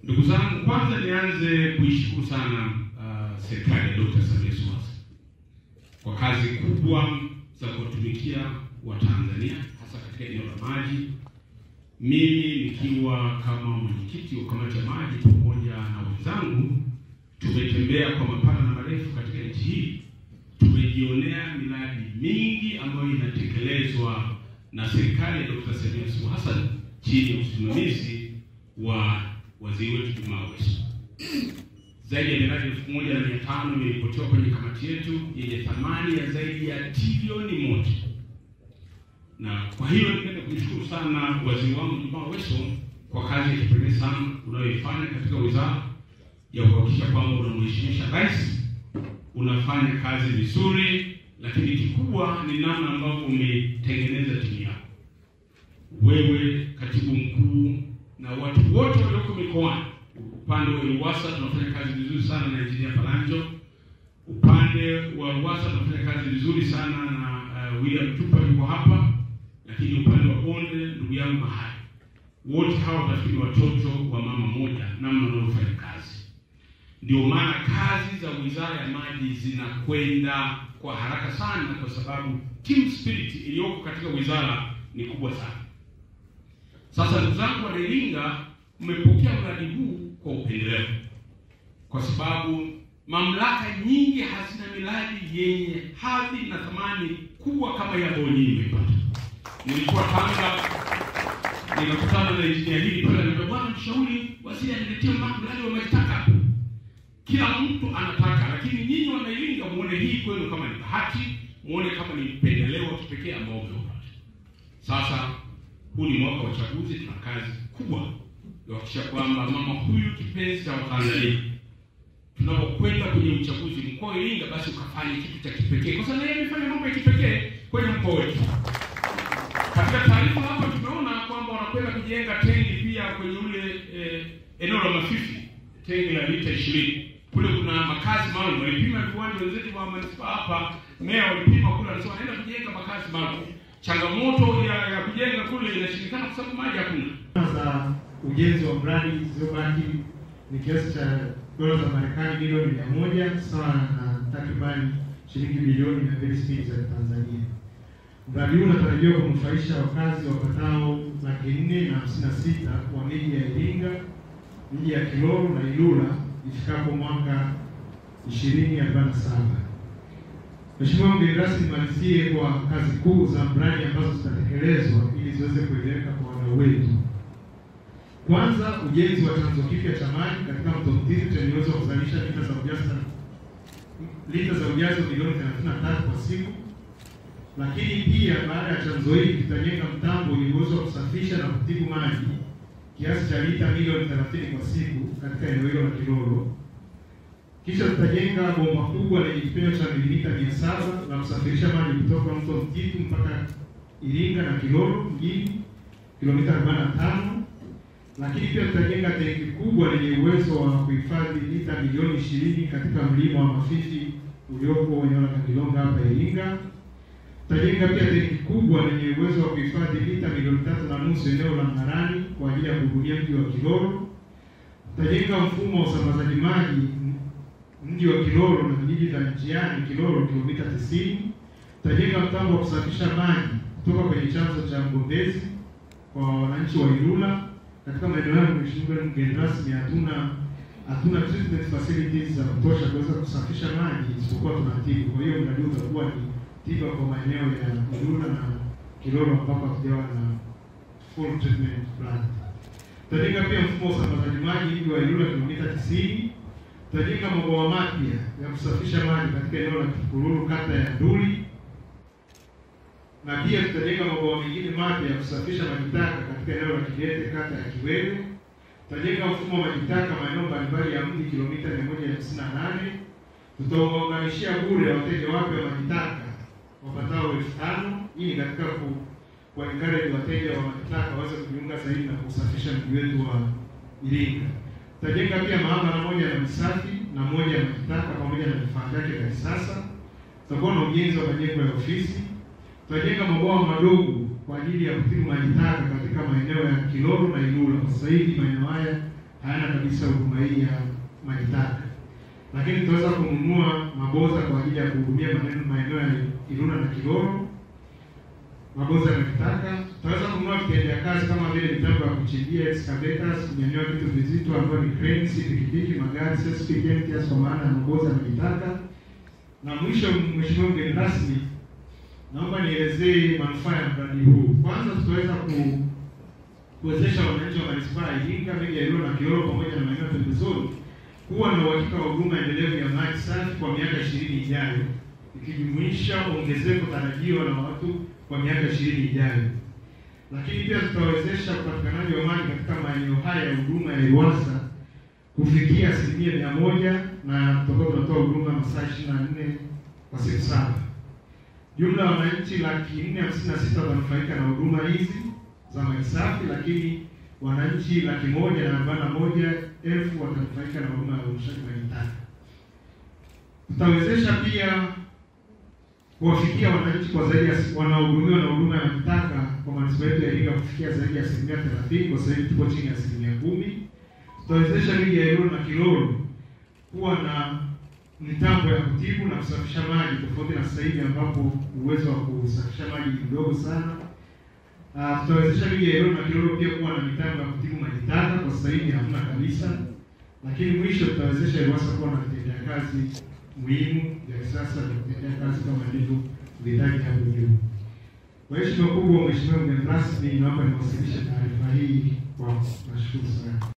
Ndugu zangu, kwanza nianze kuishukuru sana serikali ya Dr. Samia Suluhu Hassan kwa kazi kubwa za kuwatumikia Watanzania hasa katika eneo la maji. Mimi nikiwa kama mwenyekiti wa kamati ya maji pamoja na wenzangu tumetembea kwa mapana na marefu katika nchi hii. Tumejionea miradi mingi ambayo inatekelezwa na serikali ya Dr. Samia Suluhu Hassan chini ya usimamizi wa waziri wetu Juma Aweso. Zaidi ya miradi 1500 imeripotiwa kwenye kamati yetu yenye thamani ya zaidi ya trilioni 1. Na kwa hiyo nipende kumshukuru sana waziri wangu Juma Aweso kwa kazi ya kipekee sana unayoifanya katika wizara ya kuhakikisha kwamba unamheshimisha rais, unafanya kazi vizuri, lakini kikubwa ni namna ambavyo umetengeneza timu yako. Wewe, katibu mkuu na watu wote walioko mikoani. Upande wa Ruwasa tunafanya kazi vizuri sana na Engineer Palanjo. Upande wa Ruwasa tunafanya kazi vizuri sana na William Tupa yuko hapa. Lakini upande wa Bonde ndugu yangu Mahali. Wote hao nafikiri watoto wa mama moja namna wanaofanya kazi. Ndio maana kazi za Wizara ya Maji zinakwenda kwa haraka sana kwa sababu team spirit iliyoko katika wizara ni kubwa sana. Sasa ndugu zangu wa Iringa, mmepokea mradi huu kwa upendeleo. Kwa sababu mamlaka nyingi hazina miradi yenye hadhi na thamani kubwa kama ya Boni imepata. Nilikuwa Tanga, nikakutana na engineer hili pale, na bwana mshauri waziri aniletea mradi wa maji taka. Kila mtu anataka, lakini nyinyi wana Iringa muone hii kwenu kama ni bahati, muone kama ni upendeleo wa kipekee ambao umepata. Sasa huu ni mwaka wa uchaguzi, tuna kazi kubwa ya kuhakikisha kwamba mama huyu kipenzi cha Watanzania, tunapokwenda kwenye uchaguzi mkoa wa Iringa, basi ukafanya kitu cha kipekee. Kwa sababu yeye amefanya mambo ya kipekee kwenye mkoa wetu. Katika taarifa hapa tumeona kwamba wanakwenda kujenga tengi pia kwenye ule eneo la Mafifi, tengi la lita 20. Kule kuna makazi maalum. Walipima viwanja wenzetu wa manispaa hapa, meya walipima kule, alisema anaenda kujenga makazi maalum. Changamoto ya kujenga kule inashindikana kwa sababu maji hakuna. Za ujenzi wa mradi zilizobaki ni kiasi cha dola za Marekani milioni 100 sawa na takriban shilingi bilioni 260 za Tanzania. Mradi huu unatarajiwa kunufaisha wakazi wapatao 456,000 wa miji ya Iringa, miji ya Kilolo na Ilula ifikapo mwaka 2047. Mheshimiwa mgeni rasmi, nimalizie kwa kazi kuu za mradi ambazo zitatekelezwa ili ziweze kueleweka kwa wadau wetu. Kwanza, ujenzi wa chanzo kipya cha maji katika mto Mtitu chenye uwezo wa kuzalisha lita za ujazo milioni 33 kwa siku. Lakini pia baada ya chanzo hili tutajenga mtambo wenye uwezo wa kusafisha na kutibu maji kiasi cha lita milioni 30 kwa siku katika eneo hilo la Kilolo. Kisha tutajenga bomba kubwa lenye kipimo cha milimita 700 na kusafirisha maji kutoka mto Mtitu mpaka Iringa na Kilolo mjini kilomita 45. Lakini pia tutajenga tenki kubwa lenye uwezo wa kuhifadhi lita milioni 20 katika mlima wa Mafifi uliopo eneo la Kangilonga hapa Iringa. Tutajenga pia tenki kubwa lenye uwezo wa kuhifadhi lita milioni 3.5 eneo la Mnarani kwa ajili ya kuhudumia mji wa Kilolo. Tutajenga mfumo wa usambazaji maji mji wa Kilolo na vijiji vya njiani Kilolo kilomita 90. Tutajenga mtambo wa kusafisha maji kutoka kwenye chanzo cha Mgombezi kwa wananchi wa Ilula. Katika maeneo hayo mheshimiwa mgeni rasmi, hatuna treatment facilities za kutosha kuweza kusafisha maji isipokuwa tunatibu. Kwa hiyo mradi utakuwa ni tiba kwa maeneo ya Ilula na Kilolo ambapo hatujawa na full treatment plant. Tutajenga pia mfumo wa usambazaji maji mji wa Ilula kilomita 90. Tutajenga mabwawa mapya ya kusafisha maji katika eneo la Kikururu kata ya Nduli. Na pia tutajenga mabwawa mengine mapya ya kusafisha maji taka katika eneo la Kigete kata ya Kiwewe. Tutajenga mfumo wa maji taka maeneo mbalimbali ya mji kilomita 158. Tutawaunganishia bure wateja wapya wa maji taka wapatao 5,000. Hii ni katika kuencourage wateja wa maji taka waweze kujiunga zaidi na kusafisha mji wetu wa Iringa. Tutajenga pia maabara moja ya usafi na moja ya maji taka pamoja na vifaa vyake vya kisasa. Tutakuwa na ujenzi wa majengo ya ofisi. Tutajenga mabwawa madogo kwa ajili ya kutibu maji taka katika maeneo ya Kilolo na Ilula. Sasa hivi maeneo haya hayana kabisa huduma hii ya maji taka. Lakini tutaweza kununua maboza kwa ajili ya kuhudumia maeneo ya Ilula na Kilolo, maboza ya maji taka. Tutaweza kununua vitendea kazi kama vile mitambo ya kuchimbia, excavators, kunyanyua vitu vizito ambayo ni cranes, pikipiki, magari, CSP empties kwa maana ya maboza ya maji taka. Na mwisho, Mheshimiwa mgeni rasmi, naomba nielezee manufaa ya mradi huu. Kwanza, tutaweza kuwezesha wananchi wa manispaa ya Iringa, miji ya Ilula na Kilolo pamoja na maeneo pembezoni kuwa na uhakika wa huduma endelevu ya maji safi kwa miaka 20 ijayo, ikijumuisha ongezeko tarajiwa la watu kwa miaka 20 ijayo. Lakini pia tutawezesha upatikanaji wa maji katika maeneo haya ya huduma ya RUWASA kufikia 100%, na tutakuwa tunatoa huduma masaa 24 kwa siku 7. Jumla ya wananchi 456,000 watanufaika na huduma hizi za maji safi, lakini wananchi 141,000 watanufaika na huduma ya uoshaji maji taka. Tutawezesha pia kuwafikia wananchi kwa zaidi ya wanaohudumiwa na huduma ya maji taka kwa manispaa yetu ya Iringa kufikia zaidi ya 30%. Kwa sasa hivi tuko chini ya 10%. Tutawezesha miji ya Ilula na Kilolo kuwa na mitambo ya kutibu na kusafisha maji, tofauti na sasa hivi ambapo uwezo wa kusafisha maji ni mdogo sana. Tutawezesha miji ya Ilula na Kilolo pia kuwa na mitambo ya kutibu maji taka, kwa sasa hivi hamna kabisa. Lakini mwisho, tutawezesha RUWASA kuwa na vitendea kazi muhimu vya kisasa vya kutendea kazi kama ndivyo tulihitaji hapo juu. Kwa heshima kubwa, Mheshimiwa mgeni rasmi, naomba niwasilishe taarifa hii kwa nashukuru sana.